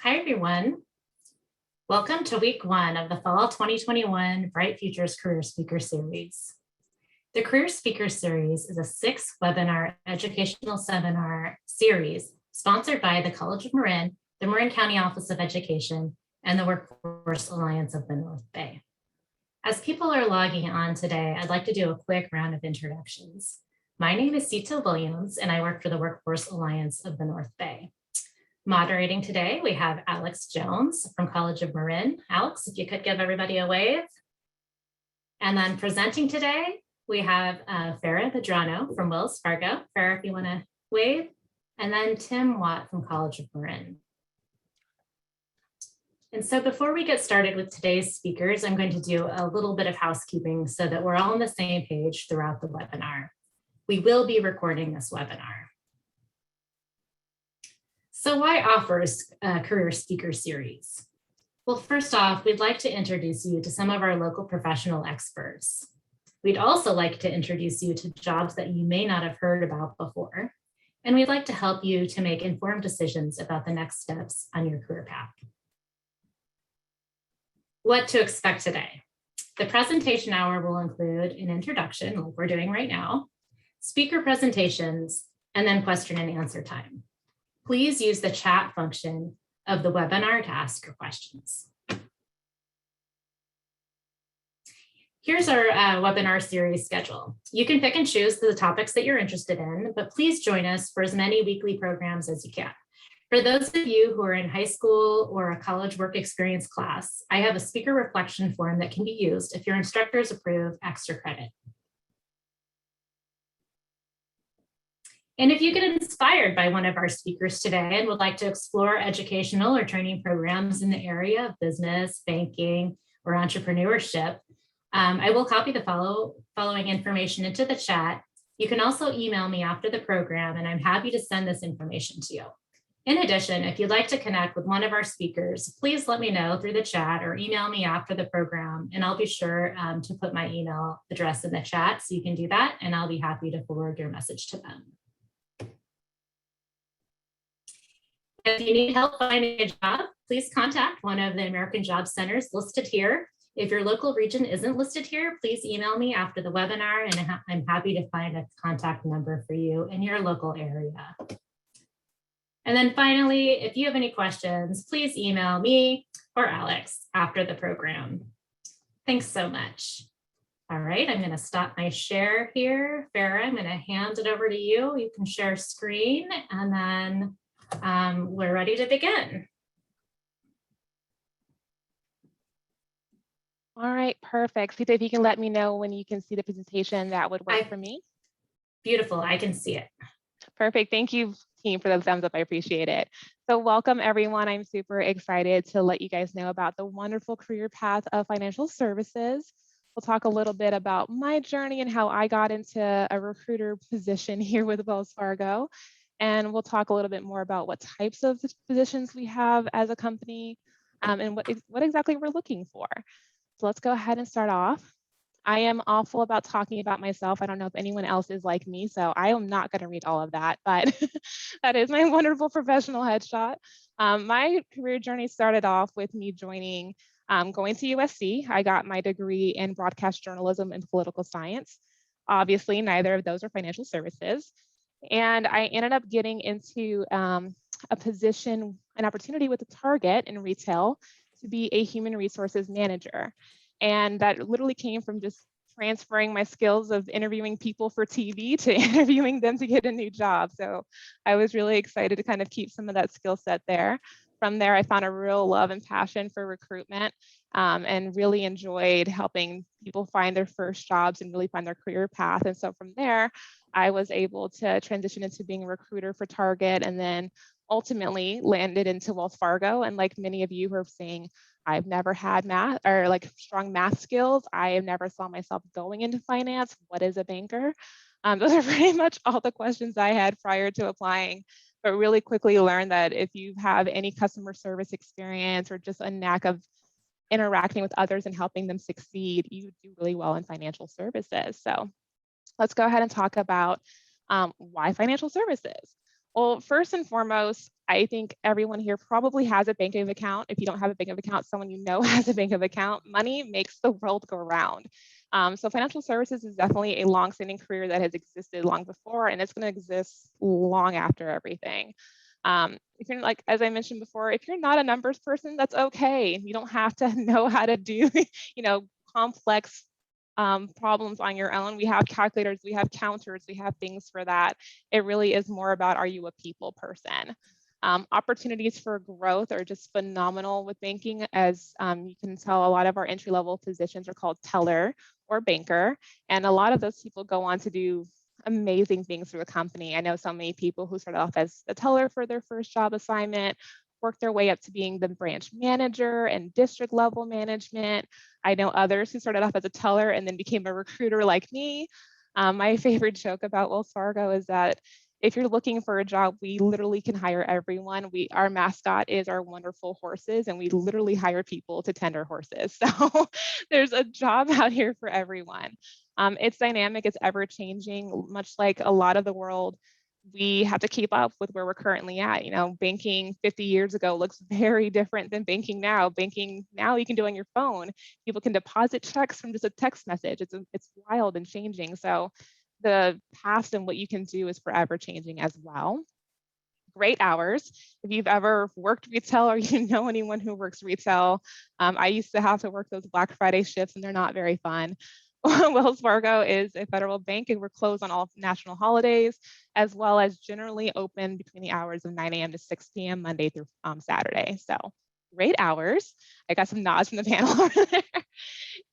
Hi, everyone. Welcome to week one of the Fall 2021 Bright Futures Career Speaker Series. The Career Speaker Series is a 6-webinar educational seminar series sponsored by the College of Marin, the Marin County Office of Education, and the Workforce Alliance of the North Bay. As people are logging on today, I'd like to do a quick round of introductions. My name is Sita Williams, and I work for the Workforce Alliance of the North Bay. Moderating today, we have Alex Jones from College of Marin. Alex, if you could give everybody a wave. And then presenting today, we have Farah Medrano from Wells Fargo. Farah, if you want to wave. And then Tim Watt from College of Marin. And so before we get started with today's speakers, I'm going to do a little bit of housekeeping so that we're all on the same page throughout the webinar. We will be recording this webinar. So why offer a career speaker series? Well, first off, we'd like to introduce you to some of our local professional experts. We'd also like to introduce you to jobs that you may not have heard about before. And we'd like to help you to make informed decisions about the next steps on your career path. What to expect today? The presentation hour will include an introduction, like we're doing right now, speaker presentations, and then question and answer time. Please use the chat function of the webinar to ask your questions. Here's our webinar series schedule. You can pick and choose the topics that you're interested in, but please join us for as many weekly programs as you can. For those of you who are in high school or a college work experience class, I have a speaker reflection form that can be used if your instructors approve extra credit. And if you get inspired by one of our speakers today and would like to explore educational or training programs in the area of business, banking, or entrepreneurship, I will copy the following information into the chat. You can also email me after the program, and I'm happy to send this information to you. In addition, if you'd like to connect with one of our speakers, please let me know through the chat or email me after the program, and I'll be sure to put my email address in the chat so you can do that, and I'll be happy to forward your message to them. If you need help finding a job, please contact one of the American Job Centers listed here. If your local region isn't listed here, please email me after the webinar, and I'm happy to find a contact number for you in your local area. And then finally, if you have any questions, please email me or Alex after the program. Thanks so much. All right, I'm going to stop my share here. Farah, I'm going to hand it over to you. You can share screen, and then we're ready to begin. All right, perfect. Sita, if you can let me know when you can see the presentation, that would work for me. Beautiful, I can see it. Perfect, thank you team for the thumbs up, I appreciate it. So welcome everyone, I'm super excited to let you guys know about the wonderful career path of financial services. We'll talk a little bit about my journey and how I got into a recruiter position here with Wells Fargo. And we'll talk a little bit more about what types of positions we have as a company and what exactly we're looking for. So let's go ahead and start off. I am awful about talking about myself. I don't know if anyone else is like me, so I am not going to read all of that, but that is my wonderful professional headshot. My career journey started off with me joining, going to USC. I got my degree in broadcast journalism and political science. Obviously, neither of those are financial services. And I ended up getting into a position, an opportunity with a Target in retail to be a human resources manager. And that literally came from just transferring my skills of interviewing people for TV to interviewing them to get a new job. So I was really excited to kind of keep some of that skill set there. From there, I found a real love and passion for recruitment and really enjoyed helping people find their first jobs and really find their career path. And so from there, I was able to transition into being a recruiter for Target and then ultimately landed into Wells Fargo. And like many of you who are saying, I've never had math or like strong math skills. I have never saw myself going into finance. What is a banker? Those are pretty much all the questions I had prior to applying, but really quickly learned that if you have any customer service experience or just a knack of interacting with others and helping them succeed, you do really well in financial services. So let's go ahead and talk about why financial services. Well, first and foremost, I think everyone here probably has a banking account. If you don't have a banking account, someone you know has a banking account. Money makes the world go round. So financial services is definitely a long-standing career that has existed long before, and it's going to exist long after everything. If you're like, as I mentioned before, if you're not a numbers person, that's okay. You don't have to know how to do, complex problems on your own. We have calculators, we have counters, we have things for that. It really is more about, are you a people person? Opportunities for growth are just phenomenal with banking. As you can tell, a lot of our entry-level positions are called teller or banker, and a lot of those people go on to do amazing things through a company. I know so many people who started off as a teller for their first job assignment, worked their way up to being the branch manager and district level management. I know others who started off as a teller and then became a recruiter like me. My favorite joke about Wells Fargo is that if you're looking for a job, we literally can hire everyone. Our mascot is our wonderful horses, and we literally hire people to tend our horses. So there's a job out here for everyone. It's dynamic, it's ever changing, much like a lot of the world. We have to keep up with where we're currently at. Banking 50 years ago looks very different than banking now. Banking now you can do on your phone. People can deposit checks from just a text message. It's wild and changing. So the past and what you can do is forever changing as well. Great hours. If you've ever worked retail or you know anyone who works retail, I used to have to work those Black Friday shifts and they're not very fun. Wells Fargo is a federal bank and we're closed on all national holidays, as well as generally open between the hours of 9 a.m. to 6 p.m. Monday through Saturday. So great hours. I got some nods from the panel over there.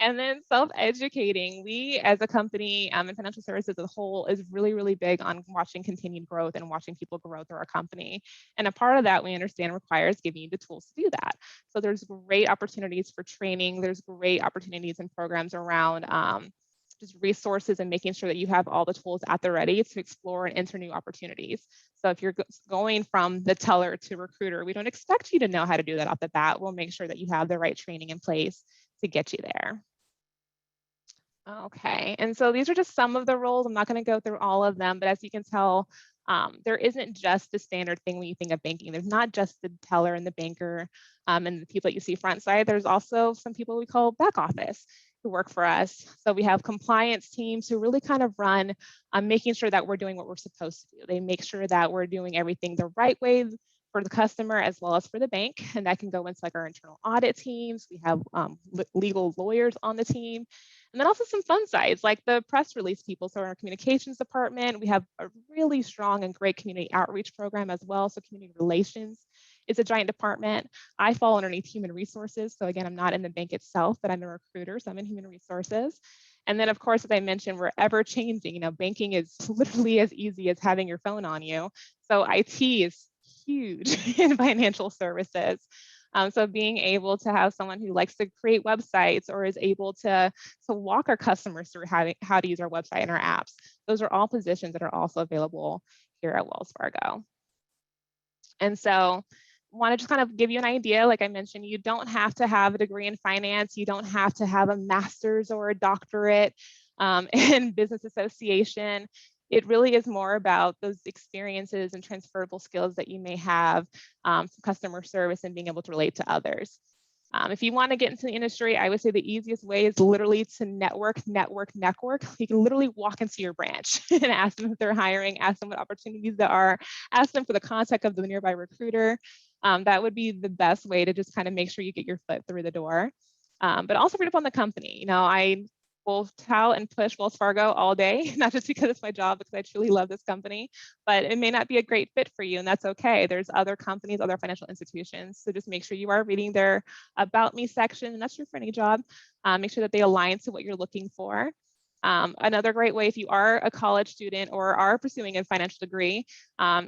And then self-educating. We as a company and financial services as a whole is really, really big on watching continued growth and watching people grow through our company. And a part of that we understand requires giving you the tools to do that. So there's great opportunities for training. There's great opportunities and programs around just resources and making sure that you have all the tools at the ready to explore and enter new opportunities. So if you're going from the teller to recruiter, we don't expect you to know how to do that off the bat. We'll make sure that you have the right training in place to get you there. Okay, and so these are just some of the roles. I'm not going to go through all of them, but as you can tell, there isn't just the standard thing when you think of banking. There's not just the teller and the banker and the people that you see front side. There's also some people we call back office who work for us. So we have compliance teams who really kind of run making sure that we're doing what we're supposed to do. They make sure that we're doing everything the right way for the customer as well as for the bank. And that can go into like our internal audit teams. We have legal lawyers on the team. And then also some fun sides like the press release people. So in our communications department, we have a really strong and great community outreach program as well. So community relations is a giant department. I fall underneath human resources. So again, I'm not in the bank itself, but I'm a recruiter. So I'm in human resources. And then of course, as I mentioned, we're ever changing. Banking is literally as easy as having your phone on you. So IT is huge in financial services. So being able to have someone who likes to create websites or is able to walk our customers through how to use our website and our apps, those are all positions that are also available here at Wells Fargo. And so I want to just kind of give you an idea. Like I mentioned, you don't have to have a degree in finance. You don't have to have a master's or a doctorate in business association. It really is more about those experiences and transferable skills that you may have from customer service and being able to relate to others. If you want to get into the industry, I would say the easiest way is literally to network. You can literally walk into your branch and ask them if they're hiring, ask them what opportunities there are, ask them for the contact of the nearby recruiter. That would be the best way to just kind of make sure you get your foot through the door. But also read up on the company. I will tout and push Wells Fargo all day, not just because it's my job, because I truly love this company, but it may not be a great fit for you, and that's okay. There's other companies, other financial institutions, so just make sure you are reading their About Me section, and that's true for any job. Make sure that they align to what you're looking for. Another great way, if you are a college student or are pursuing a financial degree,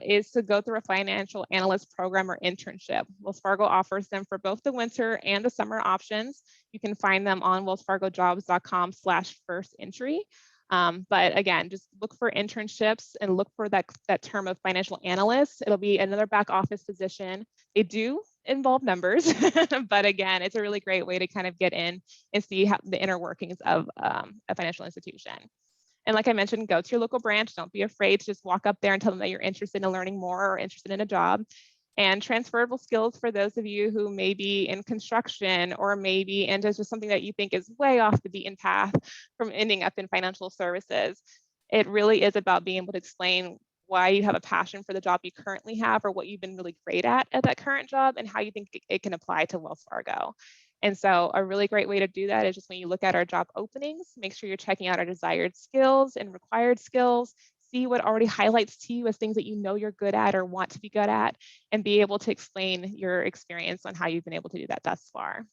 is to go through a financial analyst program or internship. Wells Fargo offers them for both the winter and the summer options. You can find them on wellsfargojobs.com/first-entry. But again, just look for internships and look for that term of financial analyst. It'll be another back office position. They do involve numbers, but again, it's a really great way to kind of get in and see how the inner workings of a financial institution. And like I mentioned, go to your local branch. Don't be afraid to just walk up there and tell them that you're interested in learning more or interested in a job. And transferable skills for those of you who may be in construction or maybe into just something that you think is way off the beaten path from ending up in financial services. It really is about being able to explain why you have a passion for the job you currently have or what you've been really great at that current job and how you think it can apply to Wells Fargo. And so a really great way to do that is just when you look at our job openings, make sure you're checking out our desired skills and required skills, see what already highlights to you as things that you know you're good at or want to be good at, and be able to explain your experience on how you've been able to do that thus far.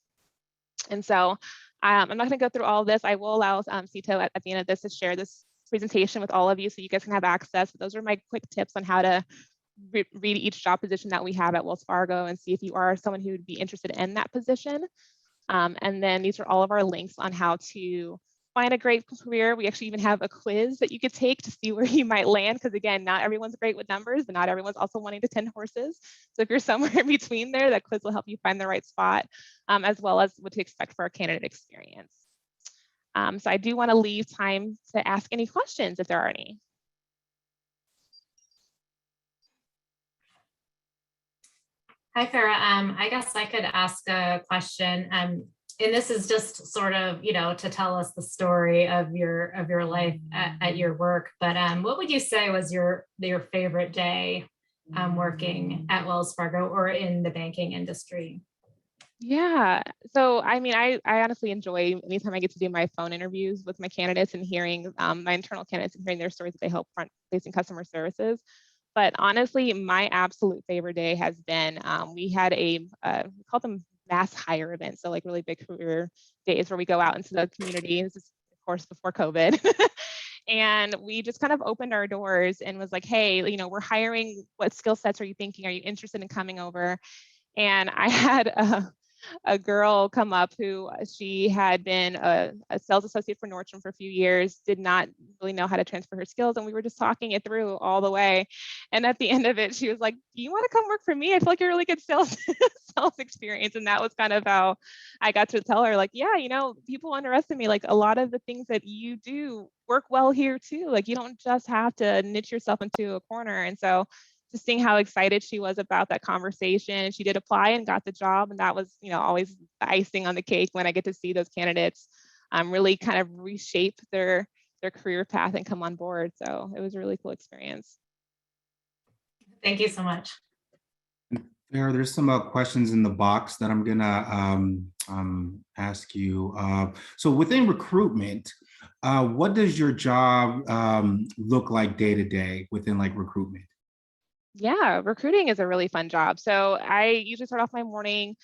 And so I'm not going to go through all of this. I will allow Sito at the end of this to share this presentation with all of you so you guys can have access. But those are my quick tips on how to read each job position that we have at Wells Fargo and see if you are someone who would be interested in that position. And then these are all of our links on how to find a great career. We actually even have a quiz that you could take to see where you might land, because again, not everyone's great with numbers, but not everyone's also wanting to 10 horses. So if you're somewhere in between there, that quiz will help you find the right spot, as well as what to expect for a candidate experience. So I do want to leave time to ask any questions if there are any. Hi, Farah. I guess I could ask a question. And this is just sort of, to tell us the story of your life at your work. But what would you say was your favorite day working at Wells Fargo or in the banking industry? Yeah. So, I mean, I honestly enjoy anytime I get to do my phone interviews with my candidates and hearing my internal candidates and hearing their stories that they help front-facing customer services. But honestly, my absolute favorite day has been, we had we call them mass hire events. So like really big career days where we go out into the community. This is of course before COVID. And we just kind of opened our doors and was like, hey, we're hiring. What skill sets are you thinking? Are you interested in coming over? And I had a girl come up who she had been a sales associate for Nordstrom for a few years, did not really know how to transfer her skills. And we were just talking it through all the way. And at the end of it, she was like, do you want to come work for me? I feel like you're a really good sales experience. And that was kind of how I got to tell her, like, yeah, people underestimate like a lot of the things that you do work well here too. Like you don't just have to niche yourself into a corner. And so just seeing how excited she was about that conversation. She did apply and got the job. And that was, always the icing on the cake when I get to see those candidates really kind of reshape their career path and come on board. So it was a really cool experience. Thank you so much. There's some questions in the box that I'm gonna ask you. So within recruitment, what does your job look like day to day within like recruitment? Yeah, recruiting is a really fun job. So I usually start off my morning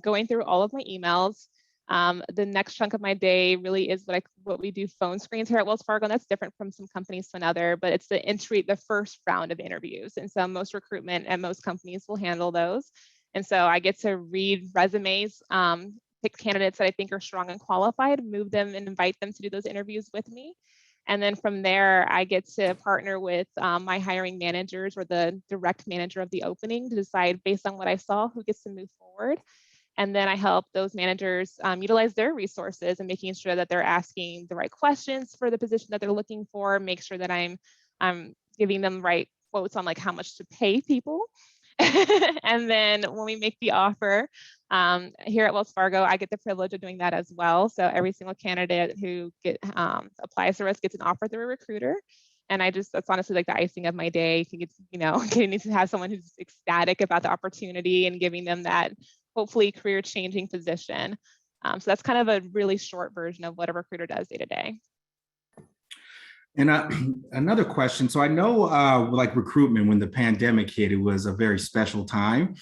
going through all of my emails. The next chunk of my day really is what we do phone screens here at Wells Fargo. And that's different from some companies to another, but it's the first round of interviews. And so most recruitment and most companies will handle those. And so I get to read resumes, pick candidates that I think are strong and qualified, move them and invite them to do those interviews with me. And then from there, I get to partner with my hiring managers or the direct manager of the opening to decide based on what I saw who gets to move forward. And then I help those managers utilize their resources and making sure that they're asking the right questions for the position that they're looking for, make sure that I'm giving them right quotes on like how much to pay people. And then when we make the offer here at Wells Fargo, I get the privilege of doing that as well. So every single candidate who applies to us gets an offer through a recruiter. And that's honestly like the icing of my day. Getting to have someone who's ecstatic about the opportunity and giving them that hopefully career changing position. So that's kind of a really short version of what a recruiter does day to day. And another question. So I know like recruitment, when the pandemic hit, it was a very special time.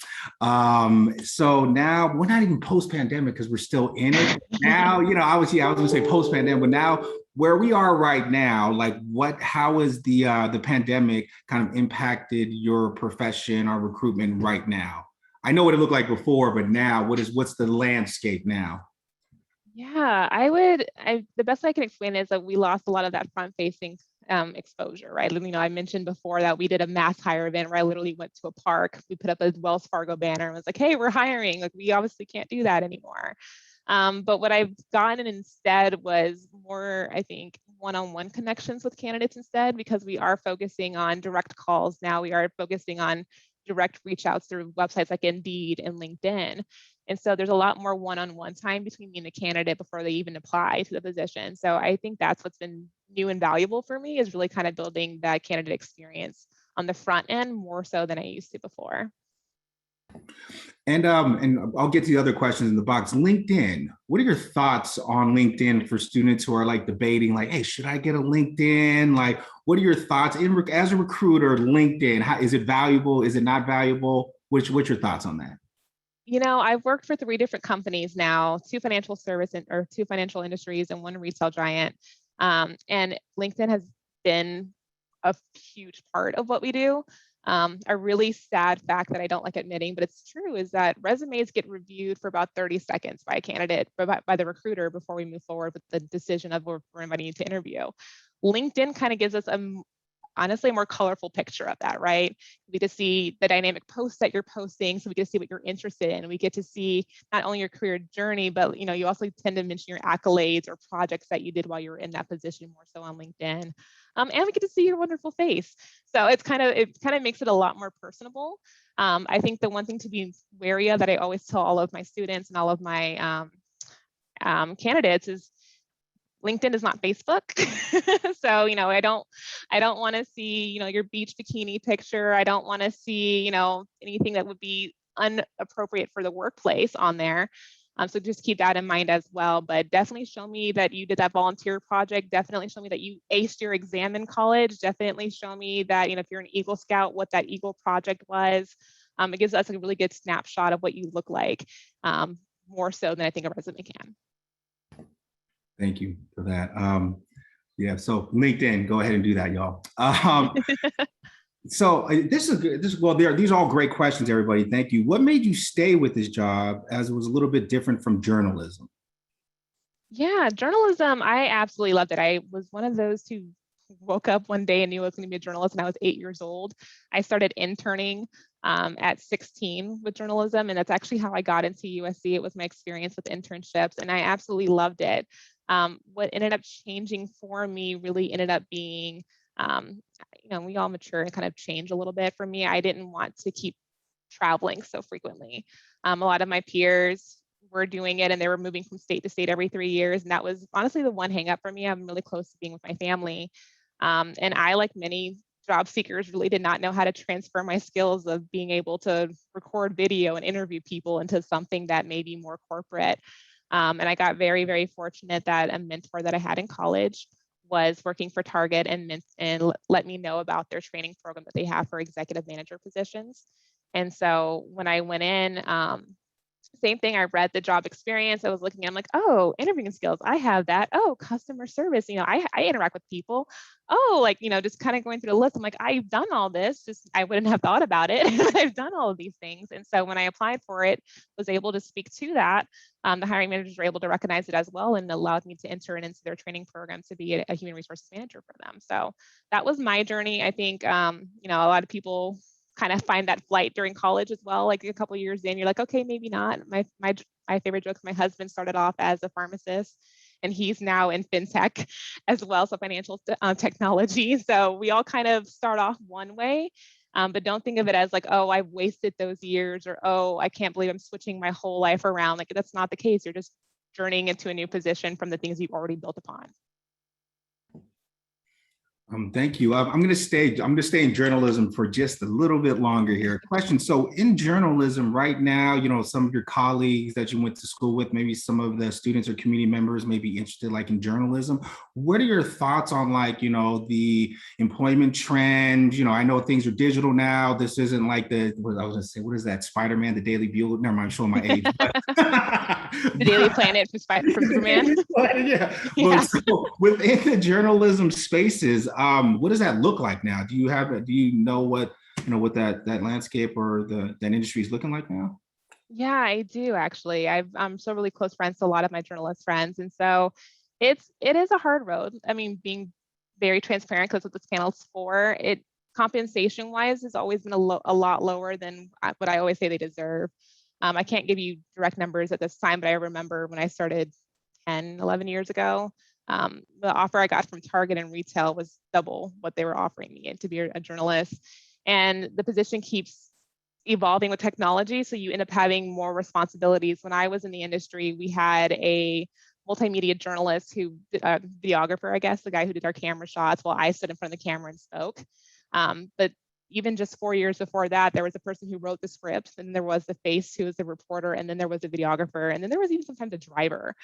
So now we're not even post-pandemic because we're still in it. Now, I was gonna say post-pandemic, but now where we are right now, like how is the pandemic kind of impacted your profession or recruitment right now? I know what it looked like before, but now what's the landscape now? Yeah, the best way I can explain it is that we lost a lot of that front-facing exposure, right? I mentioned before that we did a mass hire event where I literally went to a park. We put up a Wells Fargo banner and was like, hey, we're hiring. Like, we obviously can't do that anymore. But what I've gotten instead was more one-on-one connections with candidates instead, because we are focusing on direct calls now. We are focusing on direct reach outs through websites like Indeed and LinkedIn. And so there's a lot more one-on-one time between me and the candidate before they even apply to the position. So I think that's what's been new and valuable for me, is really kind of building that candidate experience on the front end more so than I used to before. And I'll get to the other questions in the box. LinkedIn. What are your thoughts on LinkedIn for students who are like debating, like, hey, should I get a LinkedIn? Like, what are your thoughts as a recruiter? LinkedIn, how, is it valuable? Is it not valuable? What's your thoughts on that? You know, I've worked for 3 different companies now, 2 financial industries and 1 retail giant. And LinkedIn has been a huge part of what we do. A really sad fact that I don't like admitting, but it's true, is that resumes get reviewed for about 30 seconds by a candidate, by the recruiter, before we move forward with the decision of where we're inviting you to interview. LinkedIn kind of gives us honestly a more colorful picture of that, right? We get to see the dynamic posts that you're posting, so we get to see what you're interested in. We get to see not only your career journey, but you also tend to mention your accolades or projects that you did while you were in that position, more so on LinkedIn. And we get to see your wonderful face. So it kind of makes it a lot more personable. I think the one thing to be wary of that I always tell all of my students and all of my candidates is LinkedIn is not Facebook. So, I don't want to see, your beach bikini picture. I don't want to see, anything that would be inappropriate for the workplace on there. So just keep that in mind as well. But definitely show me that you did that volunteer project. Definitely show me that you aced your exam in college. Definitely show me that, if you're an Eagle Scout, what that Eagle project was. It gives us a really good snapshot of what you look like, more so than I think a resume can. Thank you for that. Yeah, so LinkedIn, go ahead and do that, y'all. So this is good. These are all great questions, everybody. Thank you. What made you stay with this job, as it was a little bit different from journalism? Yeah, journalism, I absolutely loved it. I was one of those who woke up one day and knew I was going to be a journalist, and I was 8 years old. I started interning at 16 with journalism, and that's actually how I got into USC. It was my experience with internships, and I absolutely loved it. What ended up changing for me really ended up being, we all mature and kind of change a little bit. For me, I didn't want to keep traveling so frequently. A lot of my peers were doing it, and they were moving from state to state every 3 years. And that was honestly the one hang up for me. I'm really close to being with my family. And I, like many job seekers, really did not know how to transfer my skills of being able to record video and interview people into something that may be more corporate. And I got very, very fortunate that a mentor that I had in college was working for Target and let me know about their training program that they have for executive manager positions. And so when I went in, same thing, I read the job experience. I was looking, I'm like, oh, interviewing skills, I have that. Oh, customer service, I interact with people. Oh, just kind of going through the list. I'm like, I've done all this, just I wouldn't have thought about it. I've done all of these things. And so when I applied for it, was able to speak to that. The hiring managers were able to recognize it as well, and allowed me to enter into their training program to be a human resources manager for them. So that was my journey. I think, a lot of people kind of find that flight during college as well. Like a couple of years in, you're like, okay, maybe not. My favorite joke is my husband started off as a pharmacist, and he's now in fintech as well, so financial technology. So we all kind of start off one way, but don't think of it as like, oh, I've wasted those years, or oh, I can't believe I'm switching my whole life around. Like, that's not the case. You're just journeying into a new position from the things you've already built upon. Thank you. I'm going to stay in journalism for just a little bit longer here. Question. So in journalism right now, some of your colleagues that you went to school with, maybe some of the students or community members may be interested in journalism. What are your thoughts on the employment trend? I know things are digital now. This isn't like what I was going to say, what is that? Spider-Man, the Daily Bugle? Never mind, I'm showing my age. The Daily Planet from Superman. Yeah. Yeah. So within the journalism spaces, what does that look like now? Do you know what that landscape or that industry is looking like now? Yeah, I do actually. I'm so really close friends to a lot of my journalist friends, and so it is a hard road. I mean, being very transparent, because what this panel's for, compensation wise has always been a lot lower than what I always say they deserve. I can't give you direct numbers at this time, but I remember when I started 10, 11 years ago, The offer I got from Target and retail was double what they were offering me to be a journalist. And the position keeps evolving with technology, so you end up having more responsibilities. When I was in the industry, we had a multimedia journalist who, videographer, I guess, the guy who did our camera shots while I stood in front of the camera and spoke. But even just 4 years before that, there was a person who wrote the script, and there was the face who was the reporter, and then there was the videographer, and then there was even sometimes a driver.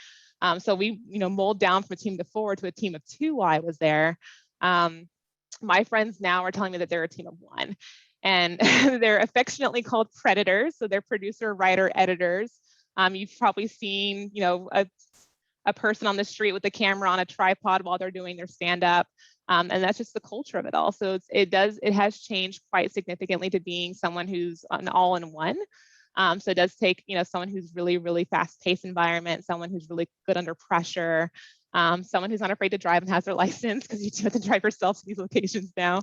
So we, mold down from a team of 4 to a team of 2 while I was there. My friends now are telling me that they're a team of 1. And they're affectionately called predators. So they're producer, writer, editors. You've probably seen, a person on the street with a camera on a tripod while they're doing their stand-up. And that's just the culture of it all. So it has changed quite significantly to being someone who's an all-in-one. So it does take, someone who's really, really fast-paced environment, someone who's really good under pressure, someone who's not afraid to drive and has their license, because you do have to drive yourself to these locations now.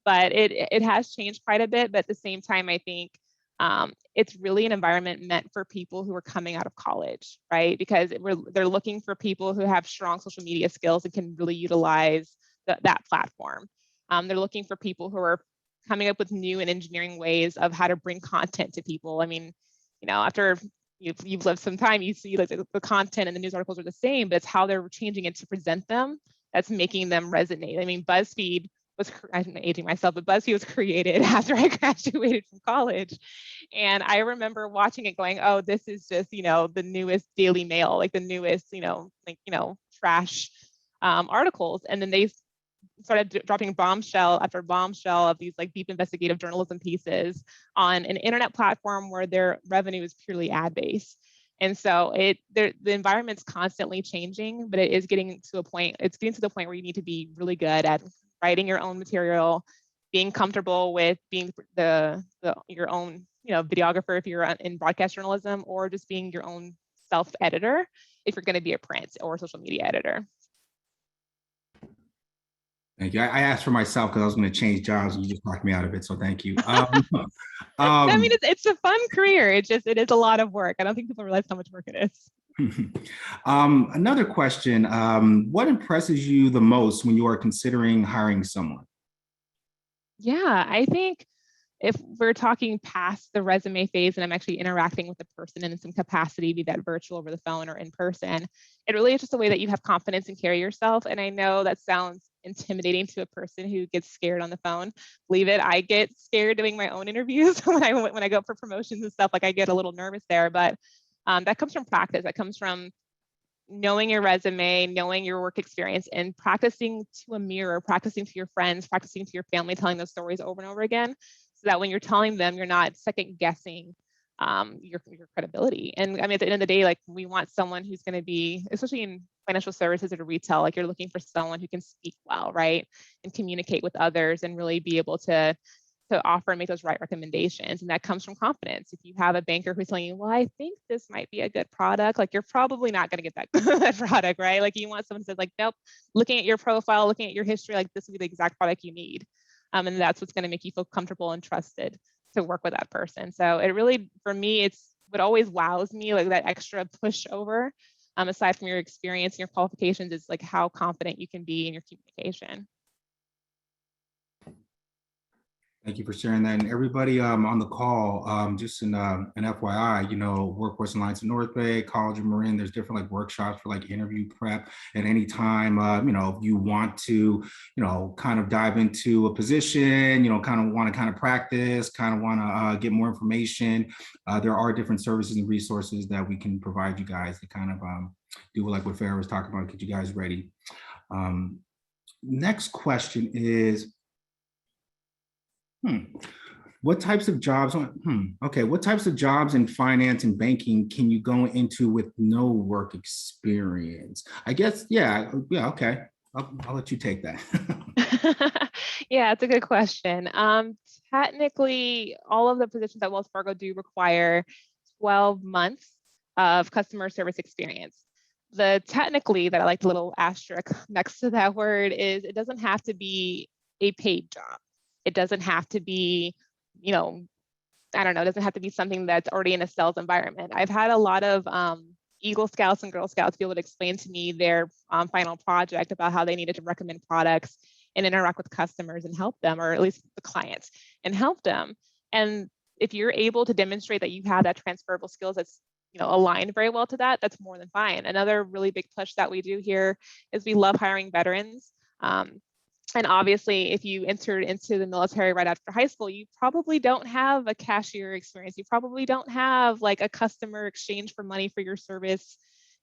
But it has changed quite a bit. But at the same time, I think it's really an environment meant for people who are coming out of college, right? Because they're looking for people who have strong social media skills and can really utilize that platform. They're looking for people who are coming up with new and engineering ways of how to bring content to people. I mean, after you've lived some time, you see like the content and the news articles are the same, but it's how they're changing it to present them that's making them resonate. I mean, I'm aging myself, but BuzzFeed was created after I graduated from college. And I remember watching it going, oh, this is just, the newest Daily Mail, like the newest, trash articles. And then they started dropping bombshell after bombshell of these like deep investigative journalism pieces on an internet platform where their revenue is purely ad-based. And so the environment's constantly changing, but it's getting to the point where you need to be really good at writing your own material, being comfortable with being your own, videographer if you're in broadcast journalism, or just being your own self-editor if you're going to be a print or social media editor. Thank you. I asked for myself because I was going to change jobs, and you just talked me out of it. So thank you. I mean, it's a fun career. It is a lot of work. I don't think people realize how much work it is. Another question, what impresses you the most when you are considering hiring someone? Yeah, I think if we're talking past the resume phase and I'm actually interacting with the person in some capacity, be that virtual over the phone or in person, it really is just a way that you have confidence and carry yourself. And I know that sounds intimidating to a person who gets scared on the phone. Believe it, I get scared doing my own interviews when I go for promotions and stuff. Like, I get a little nervous there, but that comes from practice. That comes from knowing your resume, knowing your work experience, and practicing to a mirror, practicing to your friends, practicing to your family, telling those stories over and over again, so that when you're telling them, you're not second guessing your credibility. And I mean, at the end of the day, like, we want someone who's going to be, especially in financial services or retail, like, you're looking for someone who can speak well, right, and communicate with others and really be able to offer and make those right recommendations. And that comes from confidence. If you have a banker who's telling you, well, I think this might be a good product, like, you're probably not going to get that product, right? Like, you want someone who says, like, nope, looking at your profile, looking at your history, like, this would be the exact product you need. And that's what's going to make you feel comfortable and trusted to work with that person. So it really, for me, it's what always wows me, like that extra push over, aside from your experience and your qualifications, is like how confident you can be in your communication. Thank you for sharing that. And everybody on the call, just an FYI, Workforce Alliance in North Bay, College of Marin, there's different like workshops for like interview prep at any time. If you want to, kind of dive into a position, kind of want to practice, kind of want to get more information. There are different services and resources that we can provide you guys to kind of do like what Farrah was talking about, get you guys ready. Next question is, what types of jobs what types of jobs in finance and banking can you go into with no work experience? I guess, yeah, okay. I'll let you take that. Yeah, it's a good question. Technically, all of the positions at Wells Fargo do require 12 months of customer service experience. The technically that I like the little asterisk next to that word is it doesn't have to be a paid job. It doesn't have to be, it doesn't have to be something that's already in a sales environment. I've had a lot of Eagle Scouts and Girl Scouts be able to explain to me their final project about how they needed to recommend products and interact with customers and help them, or at least the clients, and help them. And if you're able to demonstrate that you have that transferable skills that's aligned very well to that, that's more than fine. Another really big push that we do here is we love hiring veterans. And obviously, if you entered into the military right after high school, you probably don't have a cashier experience. You probably don't have like a customer exchange for money for your service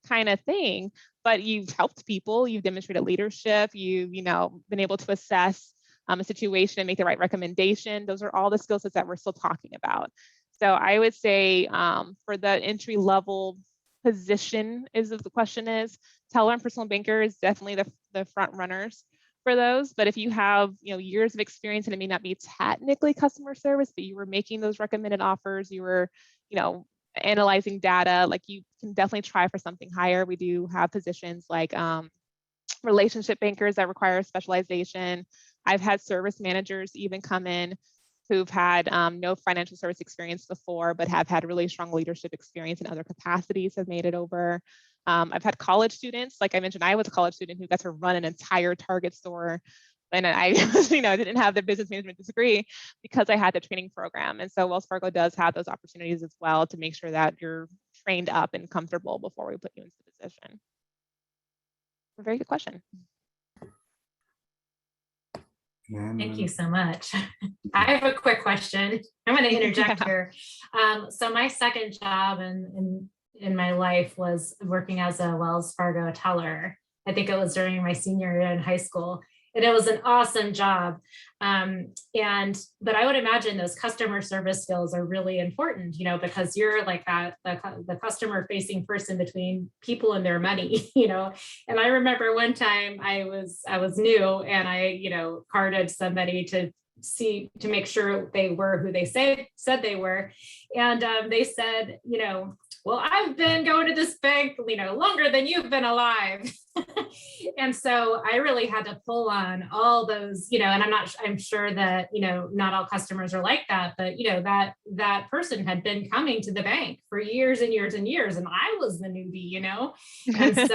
kind of thing, but you've helped people, you've demonstrated leadership, you've been able to assess a situation and make the right recommendation. Those are all the skill sets that we're still talking about. So I would say for the entry level position, is the question is, teller and personal banker is definitely the front runners for those. But if you have years of experience, and it may not be technically customer service, but you were making those recommended offers, you were analyzing data, like you can definitely try for something higher. We do have positions like relationship bankers that require specialization. I've had service managers even come in who've had no financial service experience before, but have had really strong leadership experience in other capacities, have made it over. I've had college students, like I mentioned, I was a college student who got to run an entire Target store, and I didn't have the business management degree because I had the training program. And so Wells Fargo does have those opportunities as well to make sure that you're trained up and comfortable before we put you into the position. A very good question. Thank you so much. I have a quick question. I'm going to interject here. So my second job in my life was working as a Wells Fargo teller. I think it was during my senior year in high school, and it was an awesome job. But I would imagine those customer service skills are really important, because you're like the customer facing person between people and their money, And I remember one time I was new, and I, carded somebody to make sure they were who they said they were. And they said, well, I've been going to this bank, longer than you've been alive. And so I really had to pull on all those, and I'm sure that, not all customers are like that, but, that person had been coming to the bank for years and years and years. And I was the newbie, And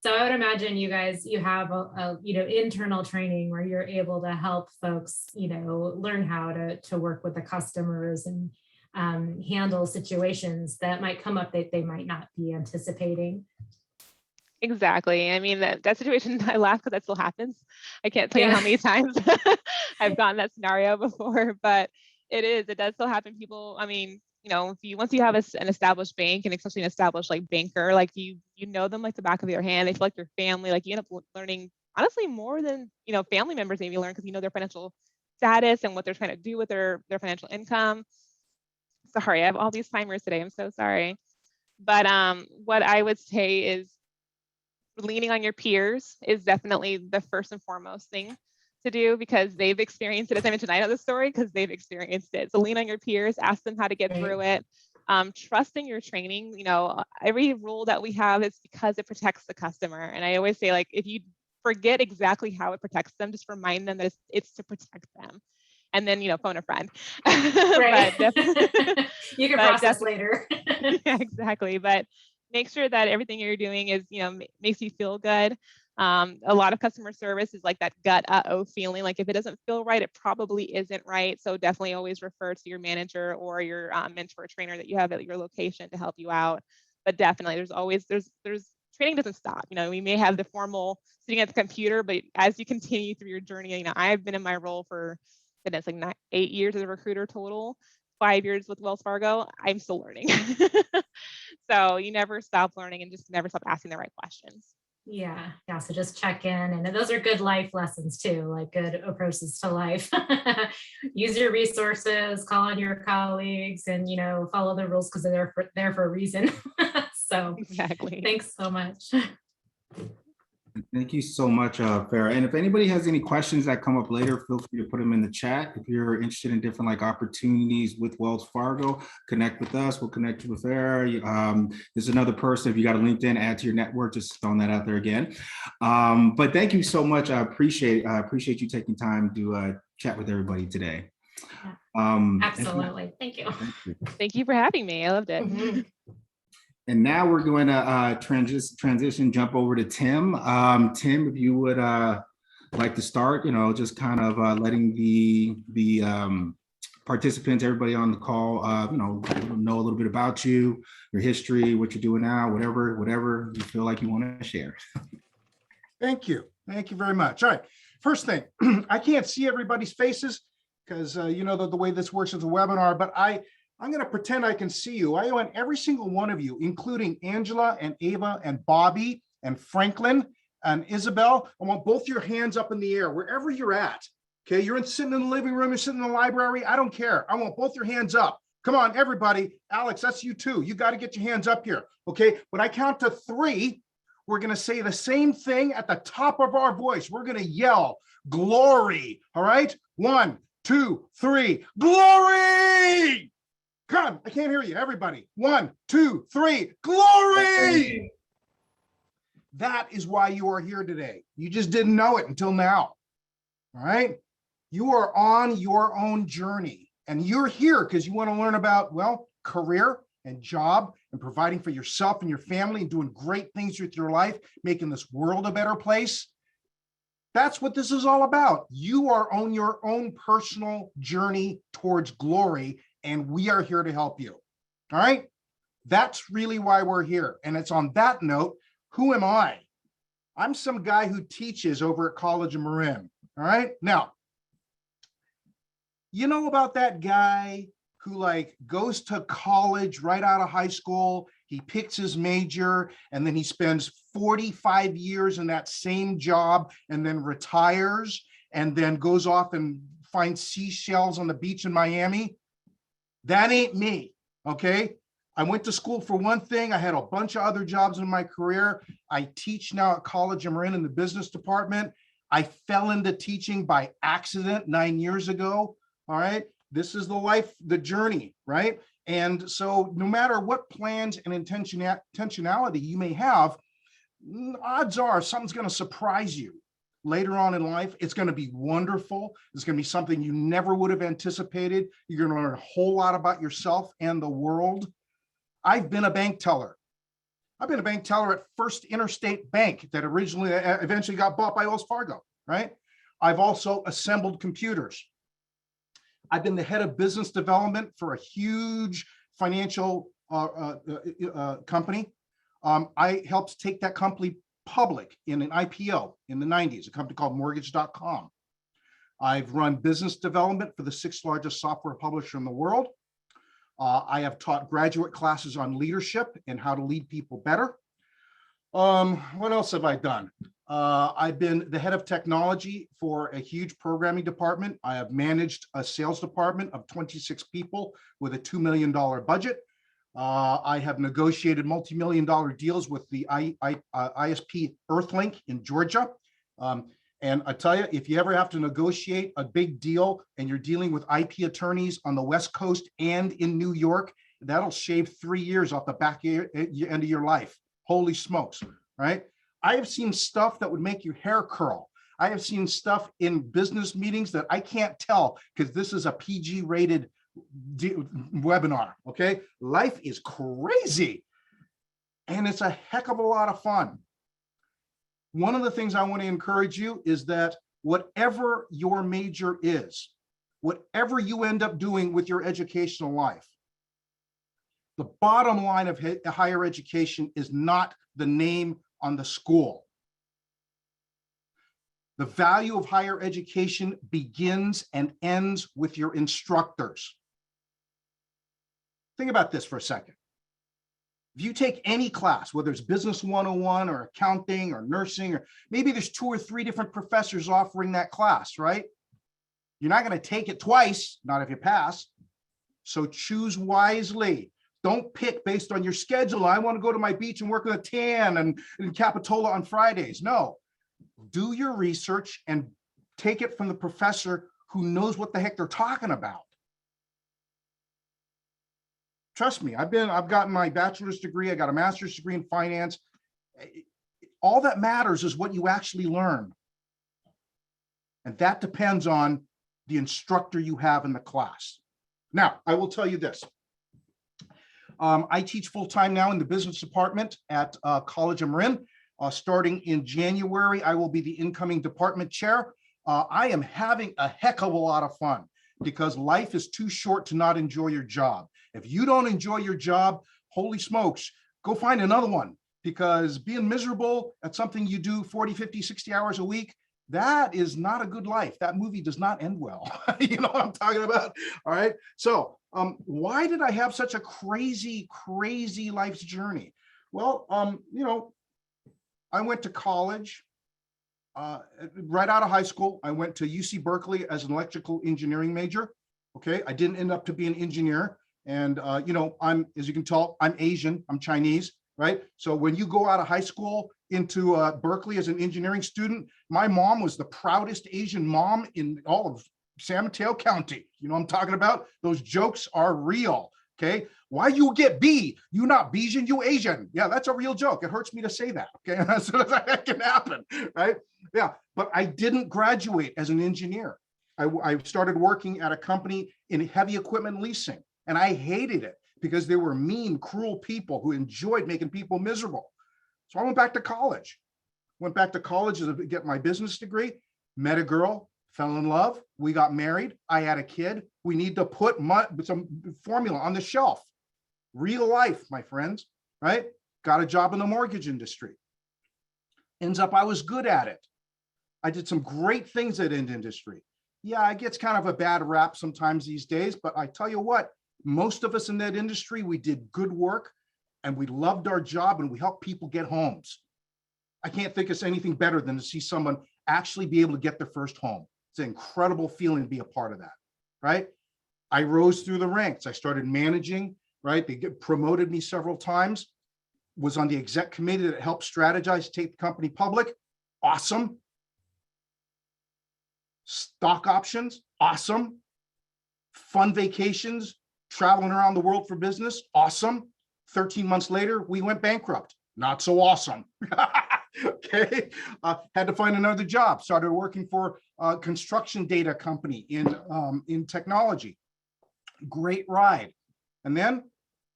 so I would imagine you guys, you have a internal training where you're able to help folks, learn how to work with the customers and handle situations that might come up that they might not be anticipating. Exactly. I mean, that situation, I laugh because that still happens. I can't tell you how many times I've gotten that scenario before, but it does still happen. People, I mean, once you have an established bank, and especially an established like banker, like you know them like the back of your hand. They feel like your family. Like you end up learning honestly more than family members maybe learn, because their financial status and what they're trying to do with their financial income. Sorry, I have all these timers today. I'm so sorry. But what I would say is leaning on your peers is definitely the first and foremost thing to do, because they've experienced it. As I mentioned, I know the story because they've experienced it. So lean on your peers, ask them how to get through it. Trusting your training. Every rule that we have is because it protects the customer. And I always say, like, if you forget exactly how it protects them, just remind them that it's to protect them. And then, phone a friend. Right. But you can process later. Yeah, exactly. But make sure that everything you're doing is, makes you feel good. A lot of customer service is like that gut feeling. Like if it doesn't feel right, it probably isn't right. So definitely always refer to your manager or your mentor trainer that you have at your location to help you out. But definitely there's training doesn't stop. We may have the formal sitting at the computer, but as you continue through your journey, I've been in my role for, it's like 8 years as a recruiter total, 5 years with Wells Fargo. I'm still learning. So you never stop learning and just never stop asking the right questions. Yeah. So just check in, and those are good life lessons too, like good approaches to life. Use your resources, call on your colleagues, and follow the rules because they're there for a reason. So exactly. Thanks so much. Thank you so much, Farah. And if anybody has any questions that come up later, feel free to put them in the chat. If you're interested in different opportunities with Wells Fargo, connect with us. We'll connect you with Farah. There's another person. If you got a LinkedIn, add to your network. Just throwing that out there again. But thank you so much. I appreciate you taking time to chat with everybody today. Absolutely. Thank you. Thank you for having me. I loved it. Mm-hmm. And now we're going to transition, jump over to Tim. Tim, if you would like to start, just kind of letting the participants, everybody on the call, know a little bit about you, your history, what you're doing now, whatever you feel like you want to share. Thank you. Thank you very much. All right. First thing, I can't see everybody's faces because the way this works is a webinar, but I'm going to pretend I can see you. I want every single one of you, including Angela and Ava and Bobby and Franklin and Isabel. I want both your hands up in the air, wherever you're at. Okay, you're sitting in the living room, you're sitting in the library. I don't care. I want both your hands up. Come on, everybody. Alex, that's you too. You got to get your hands up here. Okay, when I count to 3, we're going to say the same thing at the top of our voice. We're going to yell, glory. All right, 1, 2, 3, glory. Come on, I can't hear you, everybody. 1, 2, 3, glory. That is why you are here today. You just didn't know it until now. All right. You are on your own journey and you're here because you want to learn about, well, career and job and providing for yourself and your family and doing great things with your life, making this world a better place. That's what this is all about. You are on your own personal journey towards glory, and we are here to help you. All right. That's really why we're here. And it's on that note, who am I? I'm some guy who teaches over at College of Marin. All right. Now, you know about that guy who goes to college right out of high school, he picks his major, and then he spends 45 years in that same job and then retires and then goes off and finds seashells on the beach in Miami? That ain't me. Okay. I went to school for one thing. I had a bunch of other jobs in my career. I teach now at College of Marin in the business department. I fell into teaching by accident 9 years ago. All right. This is the life, the journey, right? And so no matter what plans and intentionality you may have, odds are something's going to surprise you later on in life. It's going to be wonderful. It's going to be something you never would have anticipated. You're going to learn a whole lot about yourself and the world. I've been a bank teller. I've been a bank teller at First Interstate Bank that eventually got bought by Wells Fargo, right? I've also assembled computers. I've been the head of business development for a huge financial company. I helped take that company public in an IPO in the 90s, a company called mortgage.com. I've run business development for the 6th largest software publisher in the world. I have taught graduate classes on leadership and how to lead people better. What else have I done? I've been the head of technology for a huge programming department. I have managed a sales department of 26 people with a $2 million budget. I have negotiated multi-million-dollar deals with the ISP Earthlink in Georgia. And I tell you, if you ever have to negotiate a big deal and you're dealing with IP attorneys on the West Coast and in New York, that'll shave 3 years off the back end of your life. Holy smokes, right? I have seen stuff that would make your hair curl. I have seen stuff in business meetings that I can't tell because this is a PG rated webinar, okay? Life is crazy and it's a heck of a lot of fun. One of the things I want to encourage you is that whatever your major is, whatever you end up doing with your educational life, the bottom line of higher education is not the name on the school. The value of higher education begins and ends with your instructors. Think about this for a second. If you take any class, whether it's Business 101 or accounting or nursing, or maybe there's 2 or 3 different professors offering that class, right? You're not going to take it twice, not if you pass. So choose wisely. Don't pick based on your schedule. I want to go to my beach and work with a tan and in Capitola on Fridays. No, do your research and take it from the professor who knows what the heck they're talking about. Trust me, I've gotten my bachelor's degree. I got a master's degree in finance. All that matters is what you actually learn. And that depends on the instructor you have in the class. Now, I will tell you this. I teach full-time now in the business department at College of Marin. Starting in January, I will be the incoming department chair. I am having a heck of a lot of fun because life is too short to not enjoy your job. If you don't enjoy your job, holy smokes, go find another one, because being miserable at something you do 40, 50, 60 hours a week, that is not a good life. That movie does not end well. You know what I'm talking about? All right. So why did I have such a crazy life's journey? Well, you know, I went to college. Right out of high school, I went to UC Berkeley as an electrical engineering major. Okay. I didn't end up to be an engineer. And, you know, as you can tell, I'm Asian, I'm Chinese, right? So when you go out of high school into Berkeley as an engineering student, my mom was the proudest Asian mom in all of San Mateo County. You know what I'm talking about? Those jokes are real. Okay. Why you get B? You not Bijan, you Asian. Yeah, that's a real joke. It hurts me to say that. Okay. So that can happen. Right. Yeah. But I didn't graduate as an engineer. I started working at a company in heavy equipment leasing, and I hated it because they were mean, cruel people who enjoyed making people miserable. So I went back to college. Went back to college to get my business degree, met a girl, fell in love. We got married. I had a kid. We need to put some formula on the shelf. Real life, my friends, right? Got a job in the mortgage industry. Ends up I was good at it. I did some great things at industry. Yeah, it gets kind of a bad rap sometimes these days, but I tell you what, most of us in that industry, we did good work and we loved our job and we helped people get homes. I can't think of anything better than to see someone actually be able to get their first home. It's an incredible feeling to be a part of that, right? I rose through the ranks. I started managing, right? They promoted me several times, was on the exec committee that helped strategize, take the company public. Awesome. Stock options, awesome. Fun vacations, traveling around the world for business, awesome. 13 months later, we went bankrupt. Not so awesome. Okay, had to find another job. Started working for a construction data company in technology. Great ride. And then,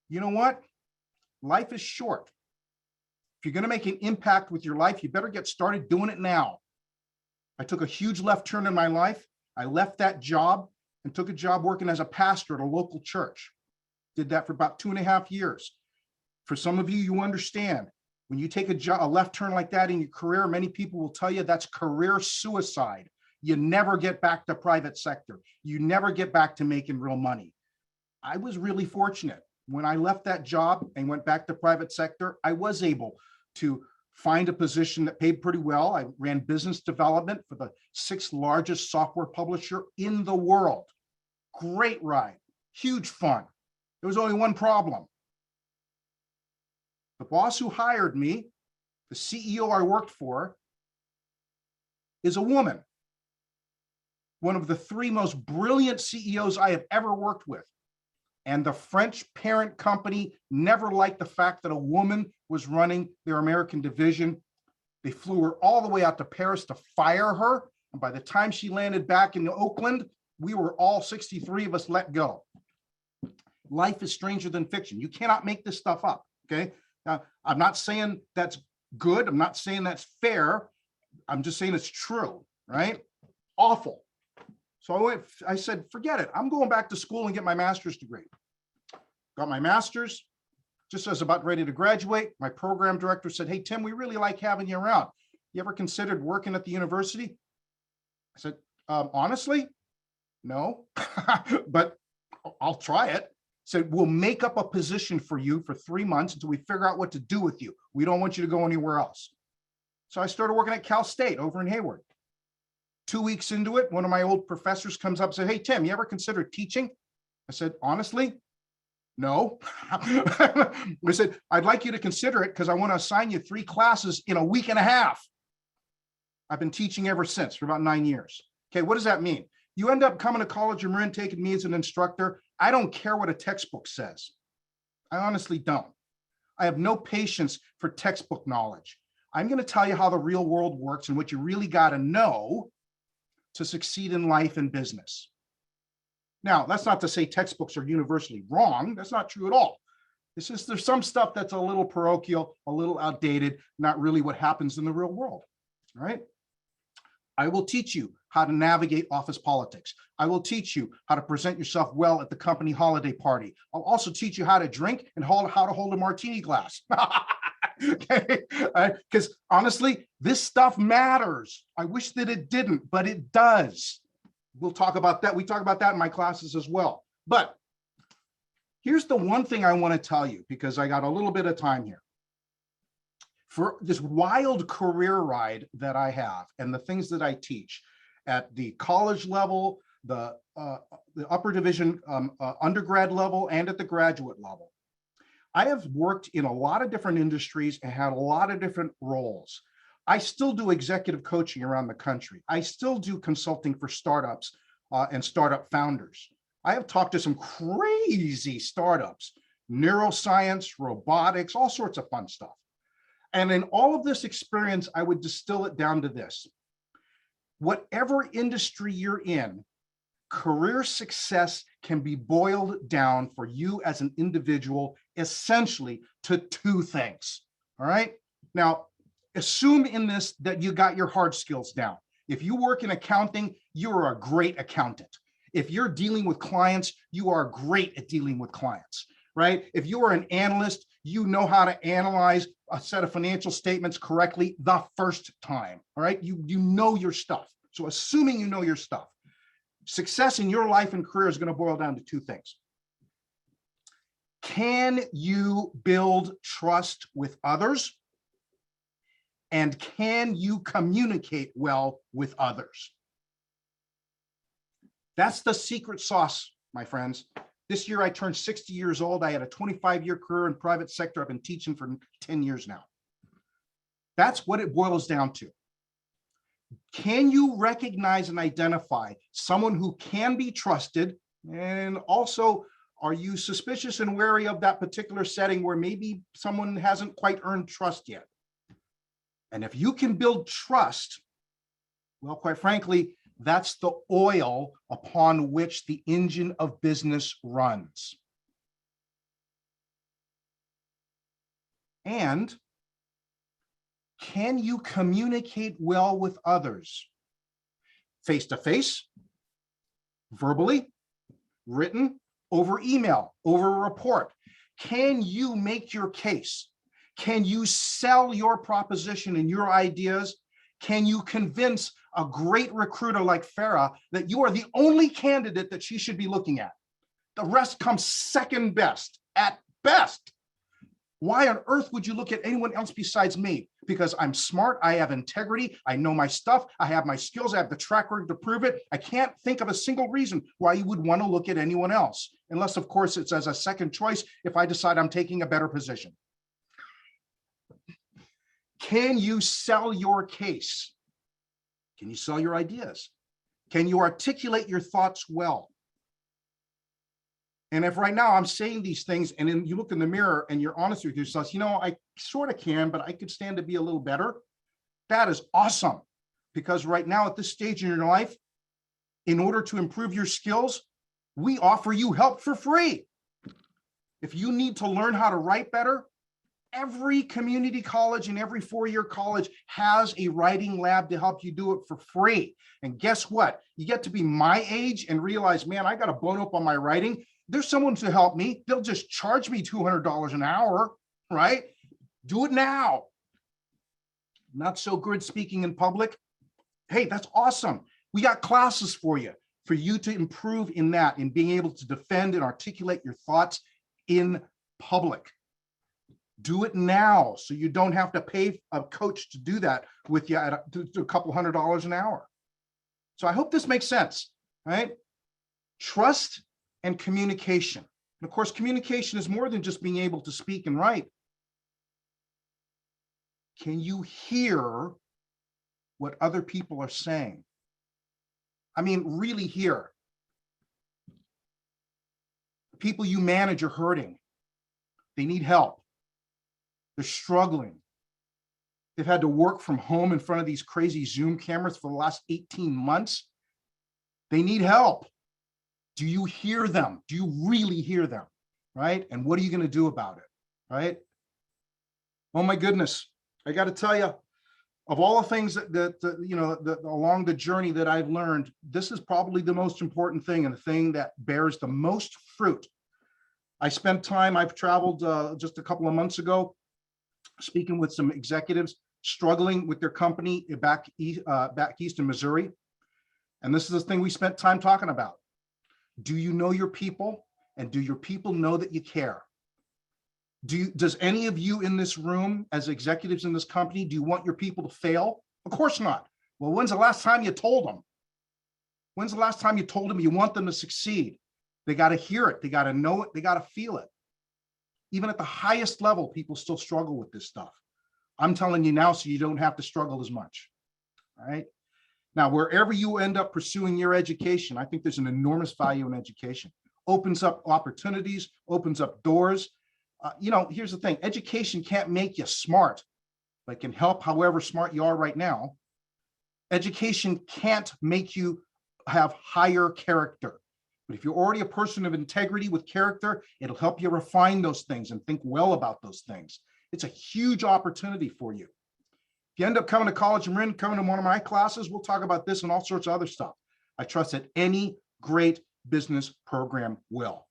you know what? Life is short. If you're going to make an impact with your life, you better get started doing it now. I took a huge left turn in my life. I left that job and took a job working as a pastor at a local church. Did that for about 2.5 years. For some of you, you understand, when you take a left turn like that in your career, many people will tell you that's career suicide. You never get back to private sector. You never get back to making real money. I was really fortunate. When I left that job and went back to private sector, I was able to find a position that paid pretty well. I ran business development for the 6th largest software publisher in the world. Great ride, huge fun. There was only one problem. The boss who hired me, the CEO I worked for, is a woman. One of the 3 most brilliant CEOs I have ever worked with. And the French parent company never liked the fact that a woman was running their American division. They flew her all the way out to Paris to fire her. And by the time she landed back in Oakland, we were all 63 of us let go. Life is stranger than fiction. You cannot make this stuff up, okay? Now, I'm not saying that's good. I'm not saying that's fair. I'm just saying it's true, right? Awful. So I said, forget it. I'm going back to school and get my master's degree. Got my master's. Just as about ready to graduate, my program director said, hey, Tim, we really like having you around. You ever considered working at the university? I said, honestly, no, but I'll try it. Said, we'll make up a position for you for 3 months until we figure out what to do with you. We don't want you to go anywhere else. So I started working at Cal State over in Hayward. 2 weeks into it, one of my old professors comes up and said, hey, Tim, you ever consider teaching? I said, honestly, no. I said, I'd like you to consider it because I want to assign you 3 classes in a week and a half. I've been teaching ever since for about 9 years. Okay, what does that mean? You end up coming to College of Marin, taking me as an instructor. I don't care what a textbook says. I honestly don't. I have no patience for textbook knowledge. I'm going to tell you how the real world works and what you really got to know to succeed in life and business. Now, that's not to say textbooks are universally wrong. That's not true at all. There's some stuff that's a little parochial, a little outdated, not really what happens in the real world, all right? I will teach you how to navigate office politics. I will teach you how to present yourself well at the company holiday party. I'll also teach you how to drink and how to hold a martini glass. Okay, because honestly, this stuff matters. I wish that it didn't, but it does. We'll talk about that. We talk about that in my classes as well. But here's the one thing I want to tell you, because I got a little bit of time here. For this wild career ride that I have and the things that I teach at the college level, the upper division undergrad level, and at the graduate level, I have worked in a lot of different industries and had a lot of different roles. I still do executive coaching around the country. I still do consulting for startups and startup founders. I have talked to some crazy startups, neuroscience, robotics, all sorts of fun stuff. And in all of this experience, I would distill it down to this. Whatever industry you're in, career success can be boiled down for you as an individual essentially to two things, all right? Now, assume in this that you got your hard skills down. If you work in accounting, you're a great accountant. If you're dealing with clients, you are great at dealing with clients, right? If you are an analyst, you know how to analyze a set of financial statements correctly the first time, all right? You know your stuff. So assuming you know your stuff, success in your life and career is going to boil down to two things. Can you build trust with others? And can you communicate well with others? That's the secret sauce, my friends. This year I turned 60 years old. I had a 25-year career in private sector. I've been teaching for 10 years now. That's what it boils down to. Can you recognize and identify someone who can be trusted? And also, are you suspicious and wary of that particular setting where maybe someone hasn't quite earned trust yet? And if you can build trust, well, quite frankly, that's the oil upon which the engine of business runs. And can you communicate well with others? Face-to-face, verbally, written, over email, over a report. Can you make your case? Can you sell your proposition and your ideas? Can you convince a great recruiter like Farah that you are the only candidate that she should be looking at? The rest comes second best, at best. Why on earth would you look at anyone else besides me? Because I'm smart, I have integrity, I know my stuff, I have my skills, I have the track record to prove it. I can't think of a single reason why you would want to look at anyone else, unless of course it's as a second choice if I decide I'm taking a better position. Can you sell your case? Can you sell your ideas? Can you articulate your thoughts well? And if right now I'm saying these things and then you look in the mirror and you're honest with yourself, you know, I sort of can, but I could stand to be a little better. That is awesome. Because right now at this stage in your life, in order to improve your skills, we offer you help for free. If you need to learn how to write better, every community college and every four-year college has a writing lab to help you do it for free. And guess what? You get to be my age and realize, man, I got to bone up on my writing. There's someone to help me. They'll just charge me $200 an hour, right? Do it now. Not so good speaking in public. Hey, that's awesome. We got classes for you to improve in that, in being able to defend and articulate your thoughts in public. Do it now so you don't have to pay a coach to do that with you at a couple $100 an hour. So I hope this makes sense, right? Trust and communication. And of course, communication is more than just being able to speak and write. Can you hear what other people are saying? I mean, really hear. The people you manage are hurting. They need help. They're struggling. They've had to work from home in front of these crazy Zoom cameras for the last 18 months. They need help. Do you hear them? Do you really hear them? right? And what are you going to do about it, right? Oh my goodness, I got to tell you, of all the things that along the journey that I've learned, this is probably the most important thing and the thing that bears the most fruit. I've traveled just a couple of months ago, speaking with some executives struggling with their company back east in Missouri. And this is the thing we spent time talking about. Do you know your people? And do your people know that you care? Does any of you in this room as executives in this company, do you want your people to fail? Of course not. Well, when's the last time you told them? When's the last time you told them you want them to succeed? They got to hear it. They got to know it. They got to feel it. Even at the highest level, people still struggle with this stuff. I'm telling you now, so you don't have to struggle as much. All right. Now, wherever you end up pursuing your education, I think there's an enormous value in education. Opens up opportunities, opens up doors. Here's the thing. Education can't make you smart, but can help however smart you are right now. Education can't make you have higher character. But if you're already a person of integrity with character, it'll help you refine those things and think well about those things. It's a huge opportunity for you. If you end up coming to college and coming to one of my classes, we'll talk about this and all sorts of other stuff. I trust that any great business program will.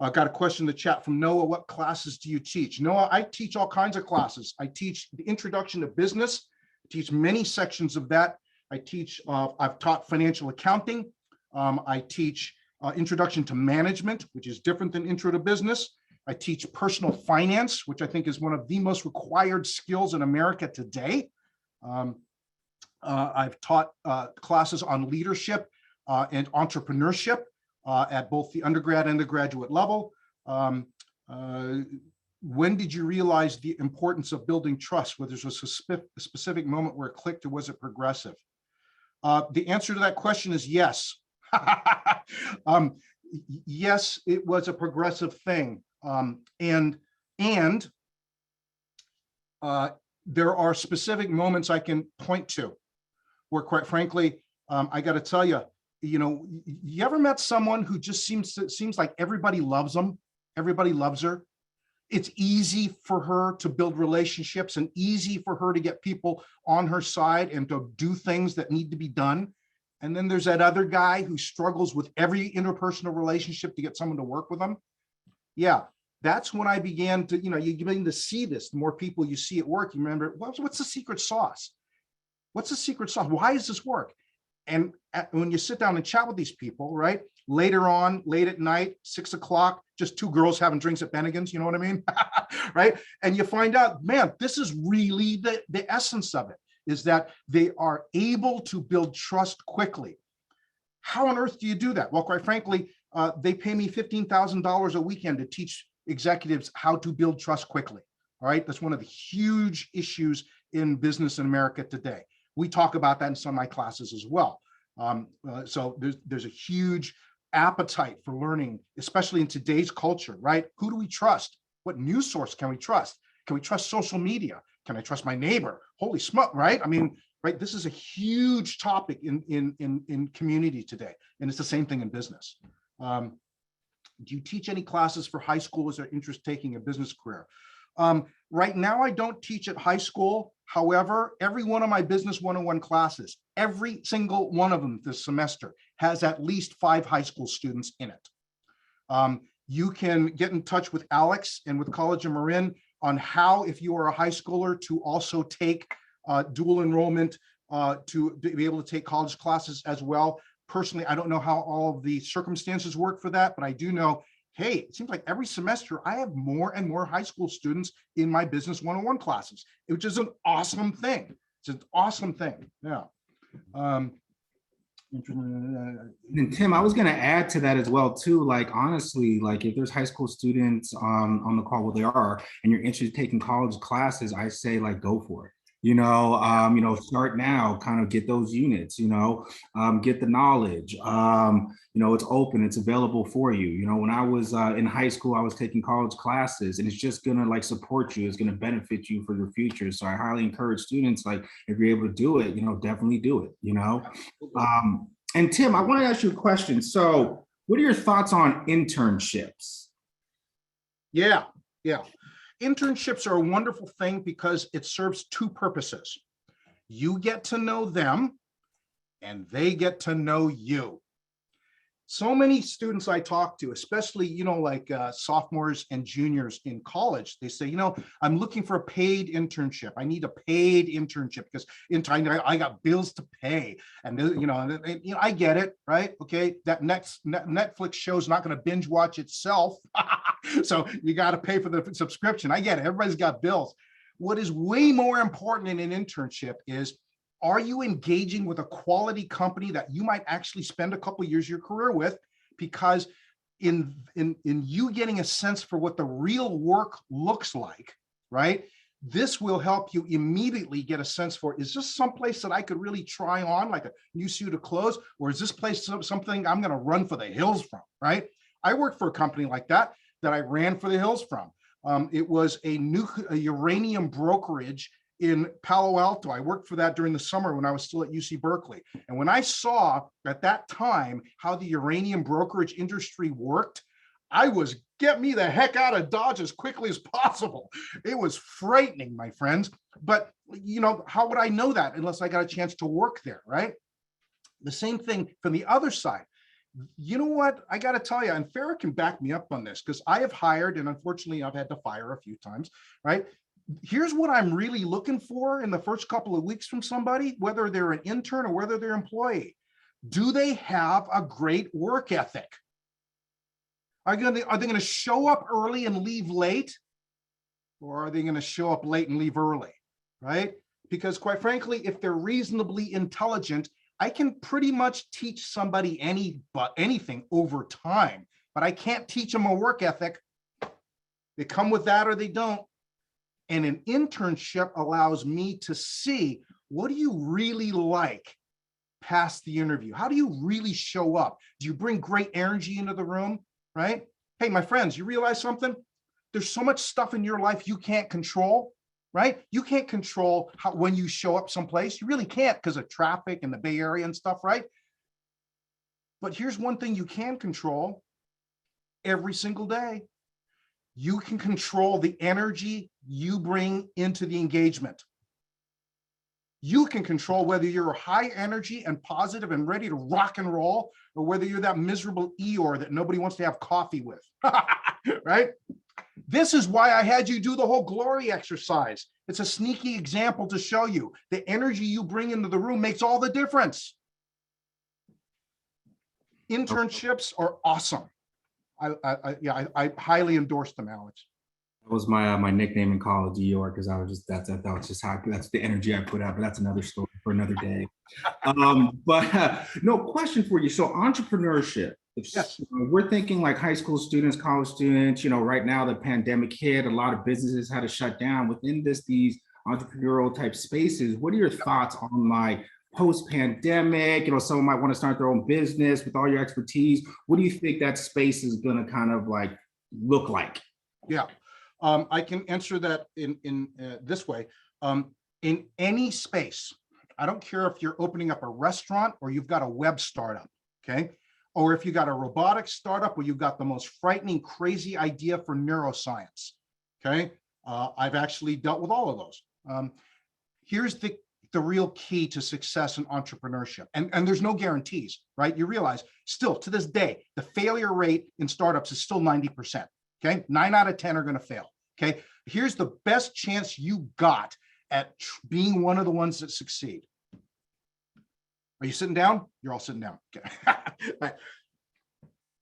I got a question in the chat from Noah. What classes do you teach? Noah, I teach all kinds of classes. I teach the introduction to business, I teach many sections of that. I've taught financial accounting. I teach introduction to management, which is different than intro to business. I teach personal finance, which I think is one of the most required skills in America today. I've taught classes on leadership and entrepreneurship at both the undergrad and the graduate level. When did you realize the importance of building trust? Whether there was a specific moment where it clicked, or was it progressive? The answer to that question is yes. Yes, it was a progressive thing. And there are specific moments I can point to where, quite frankly, I got to tell you, you ever met someone who just seems like everybody loves them, everybody loves her? It's easy for her to build relationships and easy for her to get people on her side and to do things that need to be done. And then there's that other guy who struggles with every interpersonal relationship to get someone to work with them. Yeah, that's when I began to, you begin to see this. The more people you see at work, you remember, what's the secret sauce? What's the secret sauce? Why does this work? And when you sit down and chat with these people, right? Later on, late at night, 6 o'clock, just two girls having drinks at Bennigan's, you know what I mean? Right? And you find out, man, this is really the essence of it, is that they are able to build trust quickly. How on earth do you do that? Well, quite frankly, they pay me $15,000 a weekend to teach executives how to build trust quickly. All right. That's one of the huge issues in business in America today. We talk about that in some of my classes as well. So there's a huge appetite for learning, especially in today's culture, right? Who do we trust? What news source can we trust? Can we trust social media? Can I trust my neighbor? Holy smoke, right? I mean, right? This is a huge topic in community today. And it's the same thing in business. Do you teach any classes for high schoolers that are interested in taking a business career? Right now, I don't teach at high school. However, every one of my Business 101 classes, every single one of them this semester has at least 5 high school students in it. You can get in touch with Alex and with College of Marin on how, if you are a high schooler, to also take dual enrollment to be able to take college classes as well. Personally, I don't know how all of the circumstances work for that, but I do know, hey, it seems like every semester I have more and more high school students in my Business 101 classes, which is an awesome thing. It's an awesome thing. Yeah. And Tim, I was going to add to that as well too. Like, honestly, like if there's high school students on the call, well, they are, and you're interested in taking college classes, I say like, go for it. Start now, kind of get those units, get the knowledge, it's open, it's available for you. When I was in high school, I was taking college classes, and it's just going to like support you. It's going to benefit you for your future. So I highly encourage students, like if you're able to do it, definitely do it, And Tim, I want to ask you a question. So what are your thoughts on internships? Yeah, yeah. Internships are a wonderful thing because it serves two purposes. You get to know them and they get to know you. So many students I talk to, especially, like sophomores and juniors in college, they say, I'm looking for a paid internship. I need a paid internship because I got bills to pay. And, I get it, right? Okay, that next Netflix show is not going to binge watch itself. So you got to pay for the subscription. I get it. Everybody's got bills. What is way more important in an internship is, are you engaging with a quality company that you might actually spend a couple of years of your career with? Because in you getting a sense for what the real work looks like, right? This will help you immediately get a sense for, is this someplace that I could really try on, like a new suit of clothes, or is this place something I'm going to run for the hills from, right? I worked for a company like that I ran for the hills from. It was a uranium brokerage in Palo Alto. I worked for that during the summer when I was still at UC Berkeley. And when I saw at that time how the uranium brokerage industry worked, I was, get me the heck out of Dodge as quickly as possible. It was frightening, my friends. But, how would I know that unless I got a chance to work there, right? The same thing from the other side. You know what? I got to tell you, and Farrah can back me up on this because I have hired, and unfortunately I've had to fire a few times, right? Here's what I'm really looking for in the first couple of weeks from somebody, whether they're an intern or whether they're an employee. Do they have a great work ethic? Are they going to show up early and leave late? Or are they going to show up late and leave early, right? Because quite frankly, if they're reasonably intelligent, I can pretty much teach somebody anything over time, but I can't teach them a work ethic. They come with that or they don't. And an internship allows me to see, what do you really like past the interview? How do you really show up? Do you bring great energy into the room, right? Hey, my friends, you realize something? There's so much stuff in your life you can't control, right? You can't control when you show up someplace. You really can't because of traffic and the Bay Area and stuff, right? But here's one thing you can control every single day. You can control the energy you bring into the engagement. You can control whether you're high energy and positive and ready to rock and roll, or whether you're that miserable Eeyore that nobody wants to have coffee with, right? This is why I had you do the whole glory exercise. It's a sneaky example to show you the energy you bring into the room makes all the difference. Internships are awesome. I highly endorse them, Alex. That was my nickname in college, Eeyore, because I was just that's the energy I put out. But that's another story for another day. No question for you. So entrepreneurship. Yes. We're thinking like high school students, college students. Right now the pandemic hit. A lot of businesses had to shut down. Within these entrepreneurial type spaces, what are your thoughts on my post-pandemic? Someone might want to start their own business with all your expertise. What do you think that space is going to kind of like look like? Yeah. I can answer that in this way. In any space, I don't care if you're opening up a restaurant or you've got a web startup, okay? Or if you got a robotics startup or you've got the most frightening, crazy idea for neuroscience, okay? I've actually dealt with all of those. Here's the real key to success in entrepreneurship. And there's no guarantees, right? You realize still to this day, the failure rate in startups is still 90%. Okay, 9 out of 10 are going to fail. Okay, here's the best chance you got at being one of the ones that succeed. Are you sitting down? You're all sitting down. Okay. Right.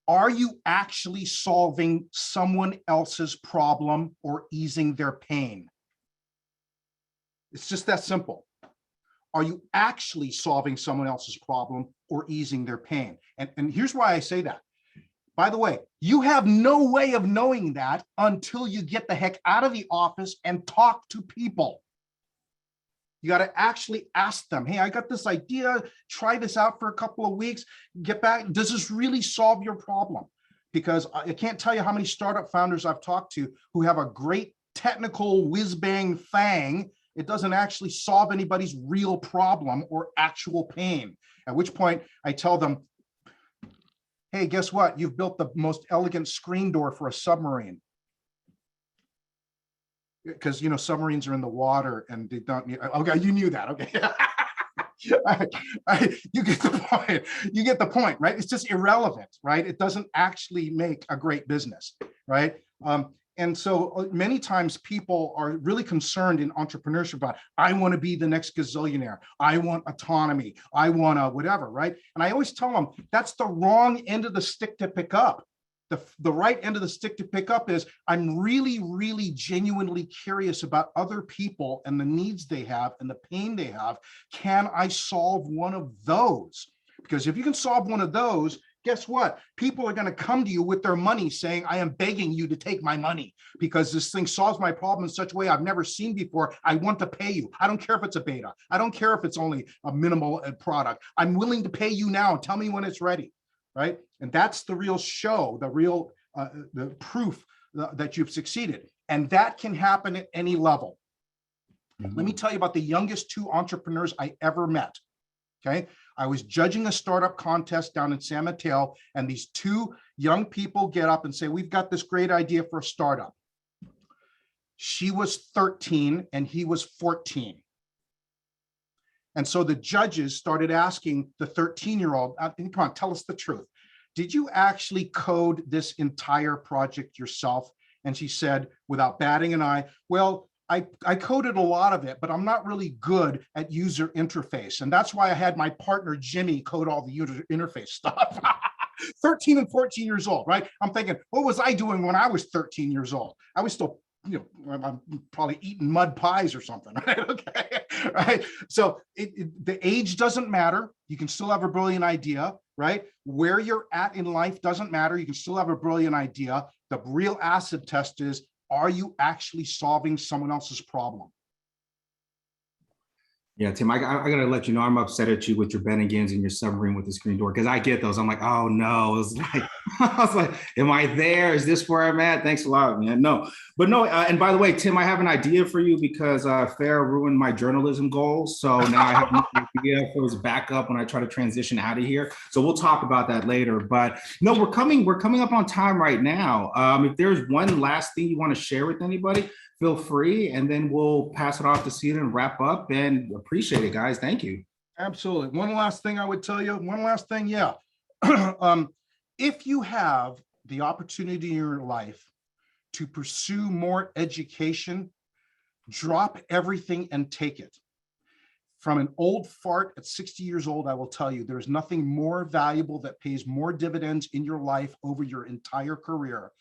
Are you actually solving someone else's problem or easing their pain? It's just that simple. Are you actually solving someone else's problem or easing their pain? And here's why I say that. By the way, you have no way of knowing that until you get the heck out of the office and talk to people. You got to actually ask them, hey, I got this idea, try this out for a couple of weeks, get back. Does this really solve your problem? Because I can't tell you how many startup founders I've talked to who have a great technical whiz-bang thing. It doesn't actually solve anybody's real problem or actual pain. At which point I tell them, hey, guess what? You've built the most elegant screen door for a submarine. because submarines are in the water and they don't need. Okay, you knew that. Okay. You get the point. You get the point, right? It's just irrelevant, right? It doesn't actually make a great business, right? And so many times people are really concerned in entrepreneurship about, I want to be the next gazillionaire. I want autonomy. I want a whatever, right? And I always tell them that's the wrong end of the stick to pick up. The right end of the stick to pick up is I'm really, really genuinely curious about other people and the needs they have and the pain they have. Can I solve one of those? Because if you can solve one of those, guess what? People are going to come to you with their money saying, I am begging you to take my money because this thing solves my problem in such a way I've never seen before. I want to pay you. I don't care if it's a beta. I don't care if it's only a minimal product. I'm willing to pay you now. Tell me when it's ready, right? And that's the real show, the real the proof that you've succeeded. And that can happen at any level. Let me tell you about the youngest 2 entrepreneurs I ever met. Okay. I was judging a startup contest down in San Mateo, and these 2 young people get up and say, we've got this great idea for a startup. She was 13 and he was 14. And so the judges started asking the 13-year-old, come on, tell us the truth. Did you actually code this entire project yourself? And she said, without batting an eye, well, I coded a lot of it, but I'm not really good at user interface. And that's why I had my partner, Jimmy, code all the user interface stuff. 13 and 14 years old, right? I'm thinking, what was I doing when I was 13 years old? I was still, I'm probably eating mud pies or something, right? Okay, right? So the age doesn't matter. You can still have a brilliant idea, right? Where you're at in life doesn't matter. You can still have a brilliant idea. The real acid test is, are you actually solving someone else's problem? Yeah, Tim, I gotta let you know I'm upset at you with your Bennigans and your submarine with the screen door, because I get those. I'm like, oh no, it's like, I was like, am I there? Is this where I'm at? Thanks a lot, man. No, but no. And by the way, Tim, I have an idea for you because Farrah ruined my journalism goals. So now I have an idea for his backup when I try to transition out of here. So we'll talk about that later. But no, we're coming up on time right now. If there's one last thing you want to share with anybody, feel free, and then we'll pass it off to Cedar and wrap up, and appreciate it, guys. Thank you. Absolutely. One last thing I would tell you, yeah. If you have the opportunity in your life to pursue more education, drop everything and take it. From an old fart at 60 years old, I will tell you, there's nothing more valuable that pays more dividends in your life over your entire career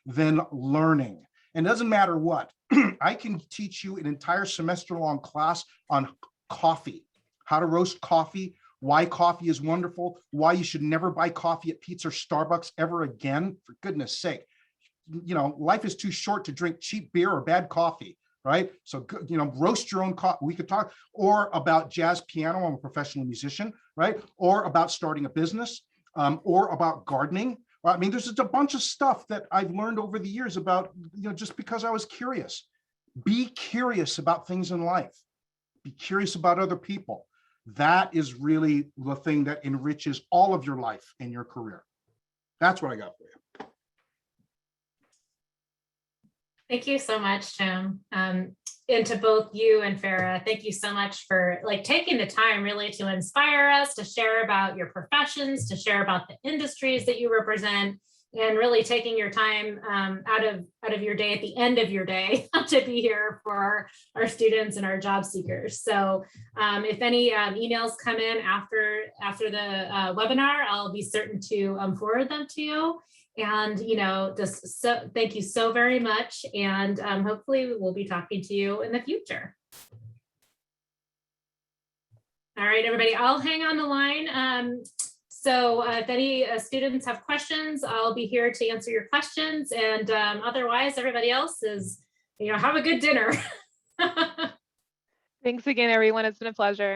than learning. And it doesn't matter what. I can teach you an entire semester-long class on coffee, how to roast coffee, why coffee is wonderful, why you should never buy coffee at Pete's or Starbucks ever again, for goodness sake. Life is too short to drink cheap beer or bad coffee, right? So, roast your own coffee. We could talk, or about jazz piano. I'm a professional musician, right? Or about starting a business, or about gardening. I mean, there's just a bunch of stuff that I've learned over the years about, just because I was curious. Be curious about things in life. Be curious about other people. That is really the thing that enriches all of your life and your career. That's what I got for you. Thank you so much, Tim. And to both you and Farrah, thank you so much for taking the time really to inspire us, to share about your professions, to share about the industries that you represent, and really taking your time out of your day at the end of your day to be here for our students and our job seekers. So if any emails come in after the webinar, I'll be certain to forward them to you. And, thank you so very much. And hopefully we'll be talking to you in the future. All right, everybody, I'll hang on the line. So if any students have questions, I'll be here to answer your questions. And otherwise, everybody else is, have a good dinner. Thanks again, everyone. It's been a pleasure.